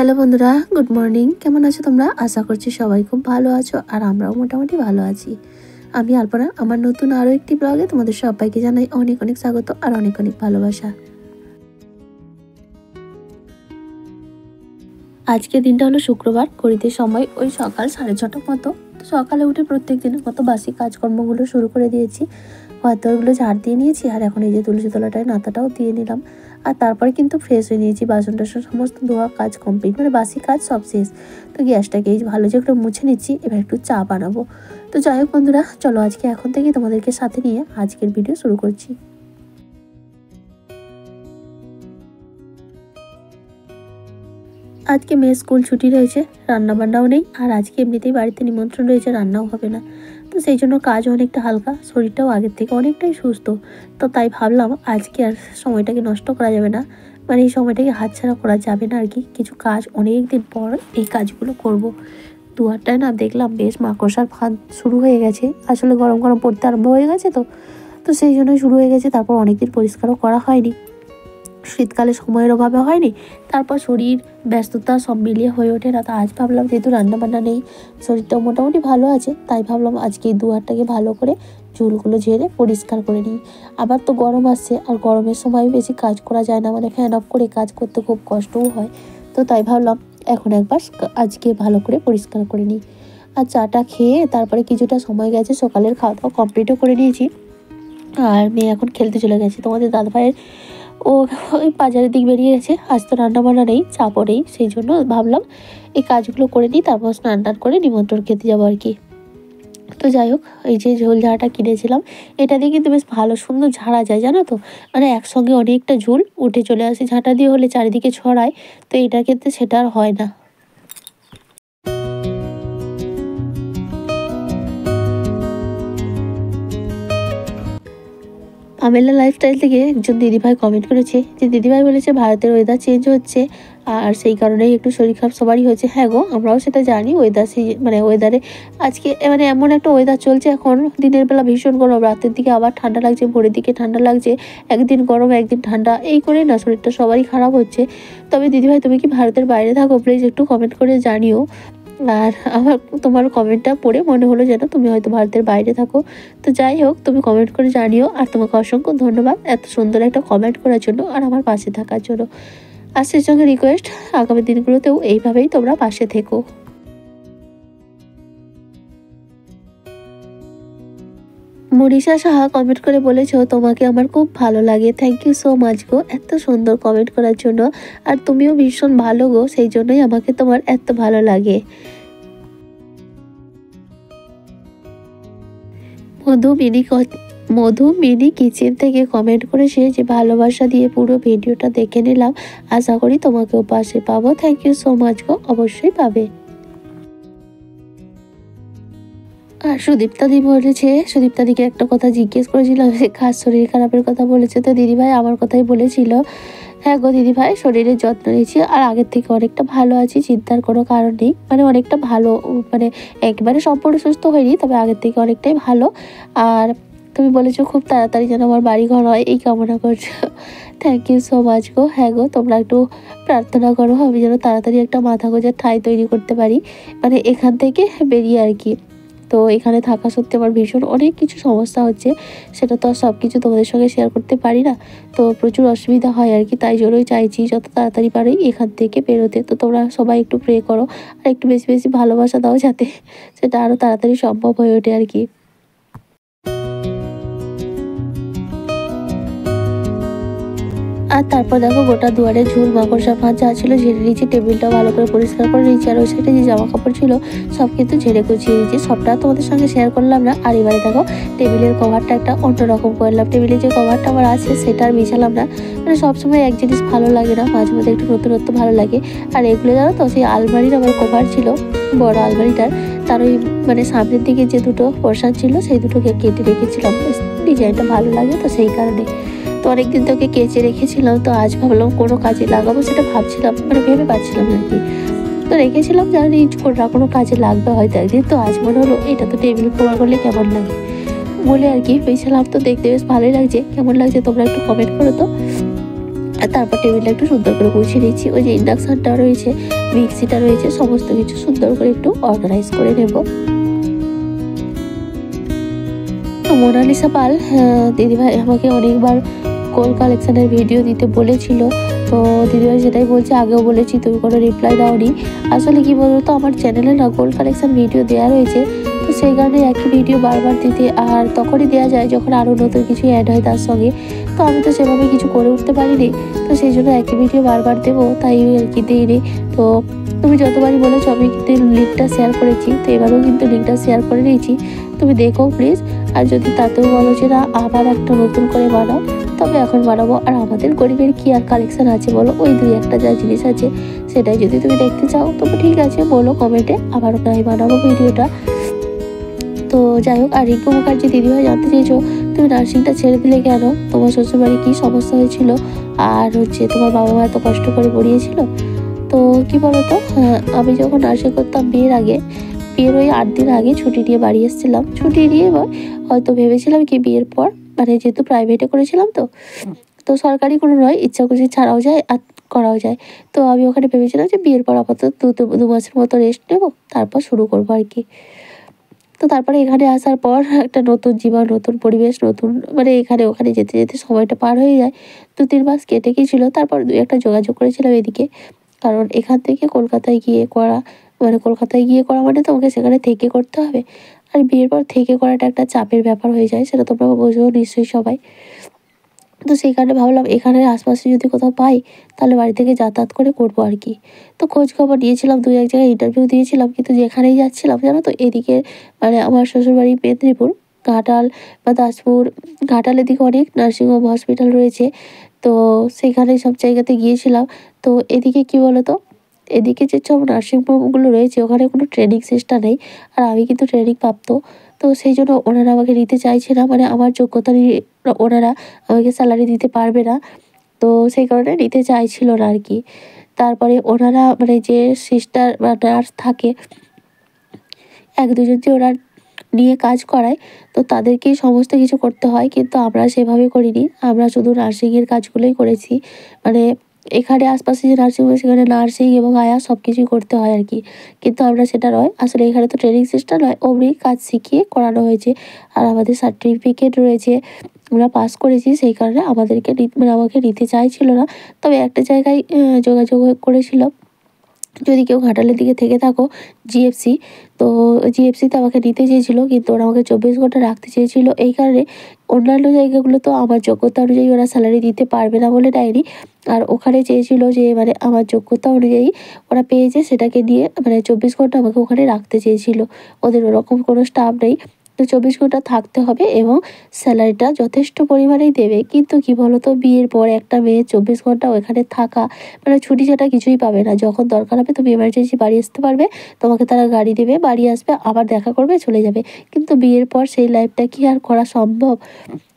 Hello বন্ধুরা, good morning. কেমন আছো তোমরা? আশা করছি সবাই খুব ভালো আছো, আর আমরাও মোটামুটি ভালো আছি। আমি আলপনা, আমার নতুন আরও একটি ব্লগে তোমাদের সবাইকে জানাই অনেক অনেক স্বাগত আর অনেক অনেক ভালোবাসা। আজকে দিনটা হলো শুক্রবার, ঘড়িতে সময় ওই সকাল 6:30 মতো। তো সকালে উঠে প্রত্যেক দিনের মতো বাসি কাজকর্মগুলো শুরু করে দিয়েছি। ঘরদোরগুলো ঝাড় দিয়ে নিয়েছি, আর এখন এই যে তুলসী তলাটায় নাতাটাও দিয়ে নিলাম। আর তারপরে কিন্তু ফ্রেশ হয়ে নিয়েছি, বাসন টাসন সমস্ত ধোয়া কাজ কমপ্লিট, মানে বাসি কাজ সব শেষ। তো গ্যাসটাকে ভালো যে একটু মুছে নিচ্ছি, এবার একটু চা বানাবো। তো যাই হোক বন্ধুরা, চলো আজকে এখন থেকে তোমাদেরকে সাথে নিয়ে আজকের ভিডিও শুরু করছি। আজকে মেয়ে স্কুল ছুটি রয়েছে, রান্না বান্নাও নেই, আর আজকে এমনিতেই বাড়িতে নিমন্ত্রণ রয়েছে, রান্নাও হবে না। তো সেই জন্য কাজও অনেকটা হালকা, শরীরটাও আগের থেকে অনেকটাই সুস্থ। তো তাই ভাবলাম আজকে আর সময়টাকে নষ্ট করা যাবে না, মানে এই সময়টাকে হাতছাড়া করা যাবে না আর কি। কিছু কাজ অনেক দিন পর এই কাজগুলো করব। দুয়ারটায় না দেখলাম বেশ মাকড়সার ফাঁদ শুরু হয়ে গেছে, আসলে গরম গরম পড়তে আরম্ভ হয়ে গেছে। তো সেই জন্যই শুরু হয়ে গেছে। তারপর অনেকদিন পরিষ্কারও করা হয়নি, শীতকালে সময়ের অভাবে হয়নি, তারপর শরীর ব্যস্ততা সব মিলিয়ে হয়ে ওঠে না। তো আজ ভাবলাম যেহেতু রান্নাবান্না নেই, শরীরটাও মোটামুটি ভালো আছে, তাই ভাবলাম আজকে এই দুয়ারটাকে ভালো করে ঝুলগুলো ঝেড়ে পরিষ্কার করে নিই। আবার তো গরম আসছে, আর গরমের সময় বেশি কাজ করা যায় না, মানে ফ্যান অফ করে কাজ করতে খুব কষ্টও হয়। তো তাই ভাবলাম এখন একবার আজকে ভালো করে পরিষ্কার করে নিই। আর চাটা খেয়ে তারপরে কিছুটা সময় গেছে, সকালের খাওয়া দাওয়া কমপ্লিটও করে নিয়েছি। আর মেয়ে এখন খেলতে চলে গেছে, তোমাদের দাদাভাইয়ের ও ওই বাজারের দিক বেরিয়ে গেছে। আজ তো রান্নাবান্না নেই, চাপও নেই, সেই জন্য ভাবলাম এই কাজগুলো করে নিই, তারপর স্নান টান করে নিমন্ত্রণ খেতে যাবো আর কি। তো যাই হোক, এই যে ঝোল ঝাড়াটা কিনেছিলাম, এটা দিয়ে কিন্তু বেশ ভালো সুন্দর ঝাড়া যায়, জানো তো। মানে একসঙ্গে অনেকটা ঝোল উঠে চলে আসে, ঝাঁটা দিয়ে হলে চারিদিকে ছড়ায়, তো এটার ক্ষেত্রে সেটা আর হয় না। আমেলা লাইফস্টাইল থেকে একজন দিদিভাই কমেন্ট করেছে, যে দিদিভাই বলেছে ভারতের ওয়েদার চেঞ্জ হচ্ছে, আর সেই কারণেই একটু শরীর খারাপ সবারই হয়েছে। হ্যাঁ গো, আমরাও সেটা জানি। ওয়েদারে আজকে মানে এমন একটা ওয়েদার চলছে, এখন দিনের বেলা ভীষণ গরম, রাতের দিকে আবার ঠান্ডা লাগছে, ভোরের দিকে ঠান্ডা লাগছে, একদিন গরম একদিন ঠান্ডা, এই করে না শরীরটা সবারই খারাপ হচ্ছে। তবে দিদিভাই তুমি কি ভারতের বাইরে থাকো? প্লিজ একটু কমেন্ট করে জানিও। আর আমার তোমার কমেন্টটা পড়ে মনে হলো যেন তুমি হয়তো ভারতের বাইরে থাকো। তো যাই হোক, তুমি কমেন্ট করে জানিও, আর তোমাকে অসংখ্য ধন্যবাদ এত সুন্দর একটা কমেন্ট করার জন্য আর আমার পাশে থাকার জন্য। আর সেই সঙ্গে রিকোয়েস্ট, আগামী দিনগুলোতেও এইভাবেই তোমরা পাশে থেকো। মনীষা সাহা কমেন্ট করে বলেছো, তোমাকে আমার খুব ভালো লাগে। থ্যাংক ইউ সো মাচ গো এত সুন্দর কমেন্ট করার জন্য, আর তুমিও ভীষণ ভালো গো, সেই জন্যই আমাকে তোমার এত ভালো লাগে। মধু মিনি কিচেন থেকে কমেন্ট করেছে যে ভালোবাসা দিয়ে পুরো ভিডিওটা দেখে নিলাম, আশা করি তোমাকেও পাশে পাবো। থ্যাংক ইউ সো মাচ গো, অবশ্যই পাবে। আর সুদীপ্তাদি বলেছে, সুদীপ্তাদিকে একটা কথা জিজ্ঞেস করেছিলাম, সে খাস শরীর খারাপের কথা বলেছে, তো দিদিভাই আমার কথাই বলেছিল। হ্যাঁ গো দিদিভাই, শরীরের যত্ন নিয়েছি, আর আগের থেকে অনেকটা ভালো আছি, চিন্তার কোনো কারণ নেই। মানে অনেকটা ভালো, মানে একেবারে সম্পূর্ণ সুস্থ হয়নি, তবে আগের থেকে অনেকটাই ভালো। আর তুমি বলেছো খুব তাড়াতাড়ি যেন আমার বাড়ি ঘর হয়, এই কামনা করছো। থ্যাংক ইউ সো মাচ গো। হ্যাঁ গো, তোমরা একটু প্রার্থনা করো আমি যেন তাড়াতাড়ি একটা মাথা গোঁজার ঠাঁই তৈরি করতে পারি, মানে এখান থেকে বেরিয়ে আর কি। তো এখানে থাকা সত্ত্বে আমার ভীষণ অনেক কিছু সমস্যা হচ্ছে, সেটা তো আর সব কিছু তোমাদের সঙ্গে শেয়ার করতে পারি না। তো প্রচুর অসুবিধা হয় আর কি, তাই জন্যই চাইছি যত তাড়াতাড়ি পারি এখান থেকে বেরোতে। তো তোমরা সবাই একটু প্রে করো, আর একটু বেশি বেশি ভালোবাসা দাও, যাতে সেটা আরও তাড়াতাড়ি সম্ভব হয়ে ওঠে আর কি। আর তারপর দেখো গোটা দুয়ারে ঝুল মাকড়সা ফাঁদ যা ছিল ঝেড়ে নিয়েছি, টেবিলটাও ভালো করে পরিষ্কার করে নিয়েছি, আর ওই সাইডে যে জামা কাপড় ছিল সব কিন্তু ঝেড়ে গুছিয়ে নিয়েছি। সবটা তোমাদের সঙ্গে শেয়ার করলাম না। আর এবারে দেখো টেবিলের কভারটা একটা অন্যরকম করলাম, টেবিলের যে কভারটা আমার আছে সেটা আর বিছালাম না, মানে সবসময় এক জিনিস ভালো লাগে না, মাঝে মধ্যে একটু নতুনত্ব ভালো লাগে। আর এগুলো জানো তো, সেই আলমারির আমার কভার ছিল, বড় আলমারিটার, তার ওই মানে সামনের দিকে যে দুটো পোর্শন ছিল সেই দুটোকে কেটে রেখেছিলাম, ডিজাইনটা ভালো লাগে তো সেই কারণে। তো অনেকদিন তোকে কেচে রেখেছিলাম, তো আজ ভাবলাম কোনো কাজে লাগাবো, সেটা ভাবছিলাম, মানে ভেবে পাচ্ছিলাম আর কি। তো রেখেছিলাম জানি কোনো কাজে লাগবে হয়তো একদিন, তো আজ মনে হলো এটা তো টেবিল কভার করলে কেমন লাগে বলে আর কি পেয়েছিলাম। তো দেখতে বেশ ভালোই লাগছে, কেমন লাগছে তোমরা একটু কমেন্ট করো তো। আর তারপর টেবিলটা একটু সুন্দর করে গুছিয়ে নিচ্ছি। ওই যে ইন্ডাকশনটা রয়েছে, মিক্সিটা রয়েছে, সমস্ত কিছু সুন্দর করে একটু অর্গানাইজ করে নেব। তো মোনালিসা পাল দিদিভাই আমাকে অনেকবার গোল্ড কালেকশনের ভিডিও দিতে বলেছিল। তো দিদিভাই সেটাই বলছে, আগেও বলেছি তুমি কোনো রিপ্লাই দাওনি। আসলে কি বলতো, আমার চ্যানেলে না গোল্ড কালেকশন ভিডিও দেওয়া রয়েছে, তো সেই কারণে একই ভিডিও বারবার দিতে, আর তখনই দেওয়া যায় যখন আরও নতুন কিছু অ্যাড হয় তার সঙ্গে। তো আমি তো সেভাবে কিছু করে উঠতে পারিনি, তো সেই জন্য একই ভিডিও বারবার দেবো, তাই আর কি দিইনি। তো তুমি যতবারই বলেছো আমি কিন্তু লিঙ্কটা শেয়ার করেছি, তো এবারেও কিন্তু লিঙ্কটা শেয়ার করে নিয়েছি, তুমি দেখো প্লিজ। আর যদি তাতেও বলো যে না আবার একটা নতুন করে বানাও, তবে এখন বানাবো। আর আমাদের গরিবের কি আর কালেকশন আছে বলো, ওই দুই একটা যা জিনিস আছে সেটাই যদি তুমি দেখতে চাও তবে ঠিক আছে, বলো কমেন্টে, আবার ওটাই বানাবো ভিডিওটা। তো যাই হোক, আর রিঙ্কু মুখার্জি দিদিভাই জানতে চেয়েছো তুমি নার্সিংটা ছেড়ে দিলে কেন, তোমার শ্বশুরবাড়ি কী সমস্যা হয়েছিল, আর তোমার বাবা মা এত কষ্ট করে পড়িয়েছিল। তো কি বলতো, আমি যখন নার্সিং করতাম বিয়ের আগে, বিয়ের ওই 8 দিন আগে ছুটি নিয়ে বাড়ি এসেছিলাম। ছুটি নিয়ে হয়তো ভেবেছিলাম কি বিয়ের পর, মানে যেহেতু প্রাইভেটে করেছিলাম, তো তো সরকারি কোনো নয়, ইচ্ছা খুশি ছাড়াও যায় আর করাও যায়। তো আমি ওখানে ভেবেছিলাম যে বিয়ের পর আপাতত 2 মাসের মতো রেস্ট নেবো, তারপর শুরু করবো আর কি। তো তারপরে এখানে আসার পর একটা নতুন জীবন, নতুন পরিবেশ, নতুন মানে এখানে ওখানে যেতে যেতে সময়টা পার হয়ে যায়। 2-3 মাস কেটে গিয়েছিলো, তারপর 2-একটা যোগাযোগ করেছিলাম এদিকে। কারণ এখান থেকে কলকাতায় গিয়ে করা, মানে কলকাতায় গিয়ে করা মানে তোমাকে সেখানে থেকে করতে হবে। আর বিয়ের পর থেকে করাটা একটা চাপের ব্যাপার হয়ে যায়, সেটা তোমরা বোঝো নিশ্চয়ই সবাই। তো সেই কারণে ভাবলাম এখানের আশপাশে যদি কোথাও পাই তাহলে বাড়ি থেকে যাতায়াত করে করবো আর কি। তো খোঁজ খবর নিয়েছিলাম, 2-1 জায়গায় ইন্টারভিউ দিয়েছিলাম, কিন্তু যেখানেই যাচ্ছিলাম জানো তো, এদিকে মানে আমার শ্বশুরবাড়ি মেদিনীপুর, ঘাটাল বা দাসপুর, ঘাটালের দিকে অনেক নার্সিংহোম হসপিটাল রয়েছে। তো সেখানে সব জায়গাতে গিয়েছিলাম। তো এদিকে কি বলতো, এদিকে যে সব নার্সিংহোমগুলো রয়েছে ওখানে কোনো ট্রেনিং সিস্টেম নেই, আর আমি কিন্তু ট্রেনিং প্রাপ্ত। তো সেই জন্য ওনারা আমাকে নিতে চাইছে না, মানে আমার যোগ্যতা নিয়ে ওনারা আমাকে স্যালারি দিতে পারবে না, তো সেই কারণে নিতে চাইছিল না আর কি। তারপরে ওনারা মানে যে সিস্টার বা নার্স থাকে, 1-2 জন যে ওরা নিয়ে কাজ করায়, তো তাদেরকেই সমস্ত কিছু করতে হয়, কিন্তু আমরা সেভাবে করিনি, আমরা শুধু নার্সিংয়ের কাজগুলোই করেছি। মানে এখানে আশপাশে যে নার্সিংহোম সেখানে নার্সিং এবং আয়া সব কিছুই করতে হয় আর কি, কিন্তু আমরা সেটা নয়, আসলে এখানে তো ট্রেনিং সিস্টেম নয়, অমনি কাজ শিখিয়ে করানো হয়েছে। আর আমাদের সার্টিফিকেট রয়েছে, আমরা পাস করেছি, সেই কারণে আমাদেরকে মানে আমাকে নিতে চাইছিল না। তবে একটা জায়গায় যোগাযোগ করেছিল, যদি কেউ ঘাটালের দিকে থেকে থাকো, জিএফসি। তো জিএফসিতে আমাকে নিতে চেয়েছিলো, কিন্তু ওরা আমাকে 24 ঘন্টা রাখতে চেয়েছিলো, এই কারণে অন্যান্য জায়গাগুলো তো আমার যোগ্যতা অনুযায়ী ওরা স্যালারি দিতে পারবে না বলে নেয়নি। আর ওখানে চেয়েছিলো যে মানে আমার যোগ্যতা অনুযায়ী ওরা পেয়েছে সেটাকে নিয়ে, মানে 24 ঘন্টা আমাকে ওখানে রাখতে চেয়েছিলো। ওদের ওরকম কোনো স্টাফ নেই, তো 24 ঘন্টা থাকতে হবে এবং স্যালারিটা যথেষ্ট পরিমাণেই দেবে। কিন্তু কি বলতো, বিয়ের পর একটা মেয়ে 24 ঘন্টা ওখানে থাকা, মানে ছুটি ছাটা কিছুই পাবে না। যখন দরকার হবে তুমি এমার্জেন্সি বাড়ি আসতে পারবে, তোমাকে তারা গাড়ি দেবে, বাড়ি আসবে, আবার দেখা করবে, চলে যাবে। কিন্তু বিয়ের পর সেই লাইফটা কি আর করা সম্ভব?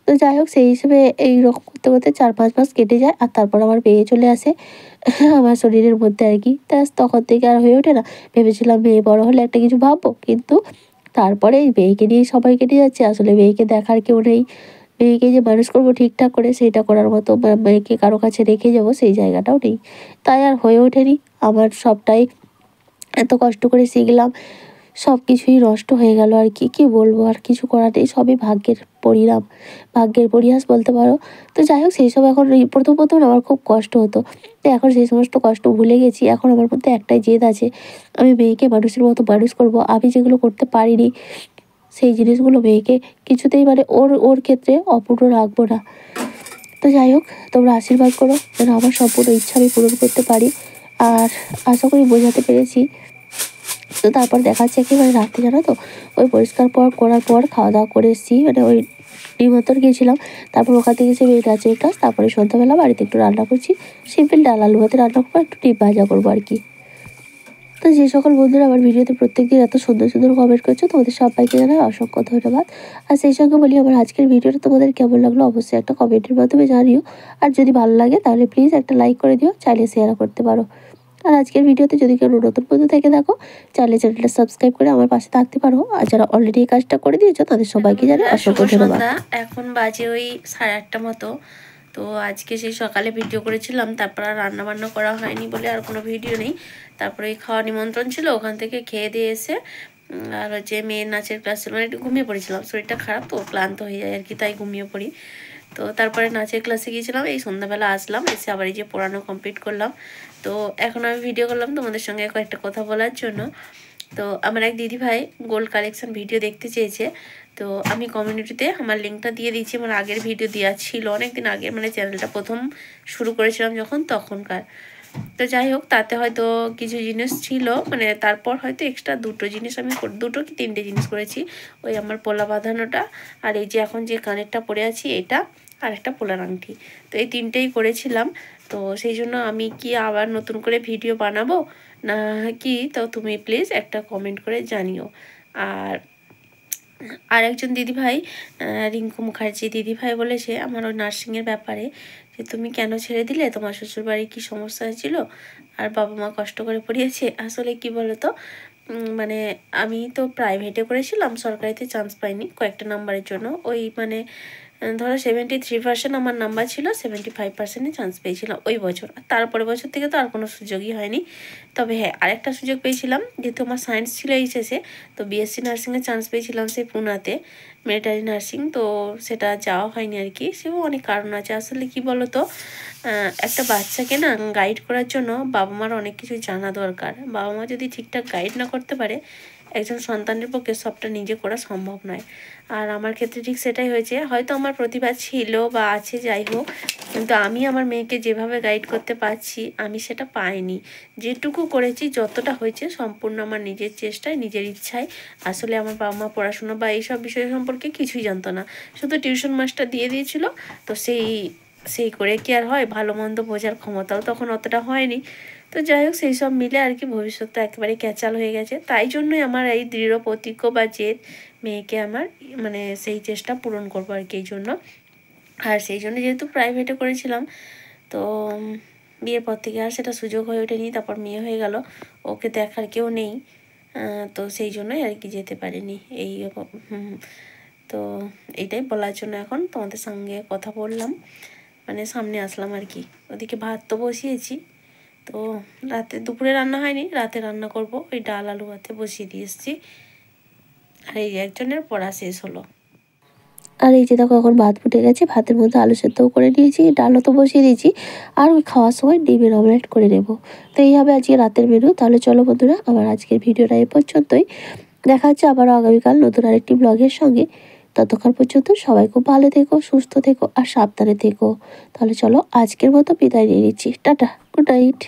তো যাই হোক, সেই হিসেবে এইরকম করতে করতে 4-5 মাস কেটে যায়, আর তারপর আমার মেয়ে চলে আসে আমার শরীরের মধ্যে আর কি। তখন থেকে আর হয়ে ওঠে না। ভেবেছিলাম মেয়ে বড় হলে একটা কিছু ভাববো, কিন্তু তারপরে এই মেয়েকে নিয়েই সবাই কেটে যাচ্ছে। আসলে মেয়েকে দেখার কেউ নেই, মেয়েকে যে মানুষ করবো ঠিকঠাক করে সেটা করার মতো, মেয়েকে কারো কাছে রেখে যাবো সেই জায়গাটাও নেই। তাই আর হয়ে ওঠেনি আমার সবটাই। এত কষ্ট করে শিখলাম, সব কিছুই নষ্ট হয়ে গেল আর কি। কি বলবো, আর কিছু করার নেই, সবই ভাগ্যের পরিণাম, ভাগ্যের পরিহাস বলতে পারো। তো যাই হোক, সেই সব এখন প্রথম প্রথম আমার খুব কষ্ট হতো, তো এখন সেই সমস্ত কষ্ট ভুলে গেছি। এখন আমার মধ্যে একটাই জেদ আছে, আমি মেয়েকে মানুষের মতো মানুষ করব। আমি যেগুলো করতে পারিনি সেই জিনিসগুলো মেয়েকে কিছুতেই, মানে ওর ওর ক্ষেত্রে অপূর্ণ রাখবো না। তো যাই হোক, তোমরা আশীর্বাদ করো যেন আমার সম্পূর্ণ ইচ্ছা আমি পূরণ করতে পারি। আর আশা করি বোঝাতে পেরেছি। তো তারপর দেখাচ্ছে একেবারে রাতে, জানো তো, ওই পরিষ্কার করার পর খাওয়া দাওয়া করে এসেছি, মানে ওই নিমন্ত্রণ গিয়েছিলাম, তারপর ওখান থেকে এসে মেয়ে নাচের ক্লাস, তারপরে সন্ধ্যাবেলা বাড়িতে একটু রান্না করছি, সিম্পল ডাল আলু ভাতে রান্না করবো, একটু ডিম ভাজা করবো আর কি। তো যে সকল বন্ধুরা আমার ভিডিওতে প্রত্যেকদিন এত সুন্দর সুন্দর কমেন্ট করছো, তোমাদের সবাইকে জানাই অসংখ্য ধন্যবাদ। আর সেই সঙ্গে বলি, আমার আজকের ভিডিওটা তোমাদের কেমন লাগলো অবশ্যই একটা কমেন্টের মাধ্যমে জানিও। আর যদি ভালো লাগে তাহলে প্লিজ একটা লাইক করে দিও, চাইলে শেয়ারও করতে পারো। আর আজকের ভিডিওতে যদি কেউ নতুন বন্ধু থেকে থাকো, চাইলে চ্যানেলটা সাবস্ক্রাইব করে আমার পাশে থাকতে পারো। আর যারা অলরেডি এই কাজটা করে দিয়েছো তাদের সবাইকে জানাই অসংখ্য ধন্যবাদ। এখন বাজে ওই 8:30 মতো। তো আজকে সেই সকালে ভিডিও করেছিলাম, তারপর আর রান্নাবান্না করা হয়নি বলে আর কোনো ভিডিও নেই। তারপরে এই খাওয়া নিমন্ত্রণ ছিল, ওখান থেকে খেয়ে দিয়ে এসে আর হচ্ছে মেয়ের নাচের ক্লাস ছিল, মানে একটু ঘুমিয়ে পড়েছিলাম, শরীরটা খারাপ তো ক্লান্ত হয়ে যায় আর কি, তাই ঘুমিয়ে পড়ি। তো তারপরে নাচের ক্লাসে গিয়েছিলাম, এই সন্ধ্যাবেলা আসলাম, এসে আবার এই যে পড়ানো কমপ্লিট করলাম। তো এখন আমি ভিডিও করলাম তোমাদের সঙ্গে কয়েকটা কথা বলার জন্য। তো আমার এক দিদিভাই গোল্ড কালেকশন ভিডিও দেখতে চেয়েছে, তো আমি কমিউনিটিতে আমার লিঙ্কটা দিয়ে দিয়েছি। আমার আগের ভিডিও দেওয়া ছিল অনেক দিন আগে, মানে চ্যানেলটা প্রথম শুরু করেছিলাম যখন, তখনকার। তো যাই হোক, তাতে হয়তো কিছু জিনিস ছিল, মানে তারপর হয়তো এক্সট্রা দুটো জিনিস আমি দুটো কি তিনটে জিনিস করেছি। ওই আমার পোলা বাঁধানোটা, আর এই যে এখন যে কানেরটা পরে আছি এটা, আর একটা পোলার আংটি। তো এই তিনটেই করেছিলাম। তো সেই জন্য আমি কি আবার নতুন করে ভিডিও বানাবো না কি, তো তুমি প্লিজ একটা কমেন্ট করে জানিও। আর একজন দিদিভাই, রিঙ্কু মুখার্জি দিদিভাই বলেছে আমার ওই নার্সিংয়ের ব্যাপারে, যে তুমি কেন ছেড়ে দিলে, তোমার শ্বশুরবাড়ির কী সমস্যা হয়েছিল, আর বাবা মা কষ্ট করে পড়িয়েছে। আসলে কি বলো তো, মানে আমি তো প্রাইভেটে করেছিলাম, সরকারিতে চান্স পাইনি কয়েকটা নাম্বারের জন্য। ওই মানে ধরো 73% আমার নাম্বার ছিল, 75%-এ চান্স পেয়েছিলাম ওই বছর। তারপরে বছর থেকে তো আর কোনো সুযোগই হয়নি। তবে হ্যাঁ, আরেকটা সুযোগ পেয়েছিলাম, যেহেতু আমার সায়েন্স ছিল এইচএসে, তো বিএসসি নার্সিংয়ে চান্স পেয়েছিলাম সেই পুনাতে, মিলিটারি নার্সিং। তো সেটা যাওয়া হয়নি আর কি, সেও অনেক কারণ আছে। আসলে কি বলো তো, একটা বাচ্চাকে না গাইড করার জন্য বাবা মার অনেক কিছু জানা দরকার। বাবা মা যদি ঠিকঠাক গাইড না করতে পারে, একজন সন্তানের পক্ষে সবটা নিজে করা সম্ভব নয়। আর আমার ক্ষেত্রে ঠিক সেটাই হয়েছে। হয়তো আমার প্রতিভা ছিল বা আছে, যাই হোক, কিন্তু আমি আমার মেয়েকে যেভাবে গাইড করতে পারছি আমি সেটা পাইনি। যেটুকু করেছি, যতটা হয়েছে, সম্পূর্ণ আমার নিজের চেষ্টায়, নিজের ইচ্ছায়। আসলে আমার বাবা মা পড়াশোনা বা এইসব বিষয় সম্পর্কে কিছুই জানতো না, শুধু টিউশন মাস্টার দিয়ে দিয়েছিল। তো সেই করে কি আর হয়, ভালো মন্দ বোঝার ক্ষমতাও তখন অতটা হয়নি। তো যাই হোক, সেই সব মিলে আর কি ভবিষ্যৎটা একেবারে ক্যাচাল হয়ে গেছে। তাই জন্যই আমার এই দৃঢ় প্রতিজ্ঞ বা জেদ, মেয়েকে আমার মানে সেই চেষ্টা পূরণ করবো আর কি, এই জন্য। আর সেই জন্য যেহেতু প্রাইভেটে করেছিলাম, তো বিয়ের পর থেকে আর সেটা সুযোগ হয়ে ওঠেনি। তারপর মেয়ে হয়ে গেল, ওকে দেখার কেউ নেই, তো সেই জন্যই আর কি যেতে পারিনি। এই তো এইটাই বলার জন্য এখন তোমাদের সঙ্গে কথা বললাম, মানে সামনে আসলাম আর কি। ওদিকে ভাত তো বসিয়েছি, তো রাতে দুপুরে রান্না হয়নি, রাতে রান্না করব। ওই ডাল আলু ভাতে বসিয়ে দিয়ে এসেছি। আর এই একজনের পড়া শেষ হলো। আর এই যে দেখো এখন ভাত ফুটে গেছে, ভাতের মধ্যে আলু সেদ্ধও করে নিয়েছি, ডালও তো বসিয়ে দিয়েছি, আর ওই খাওয়ার সময় ডিমের অমলেট করে নেব। তো এই হবে আজকে রাতের মেনু। তাহলে চলো বন্ধুরা, আমার আজকের ভিডিওটা এ পর্যন্তই। দেখা হচ্ছে আবারও আগামীকাল নতুন আরেকটি ব্লগের সঙ্গে। ততক্ষণ পর্যন্ত সবাই খুব ভালো থেকো, সুস্থ থেকো আর সাবধানে থেকো। তাহলে চলো আজকের মতো বিদায় নিয়ে নিচ্ছি। Tata, good night.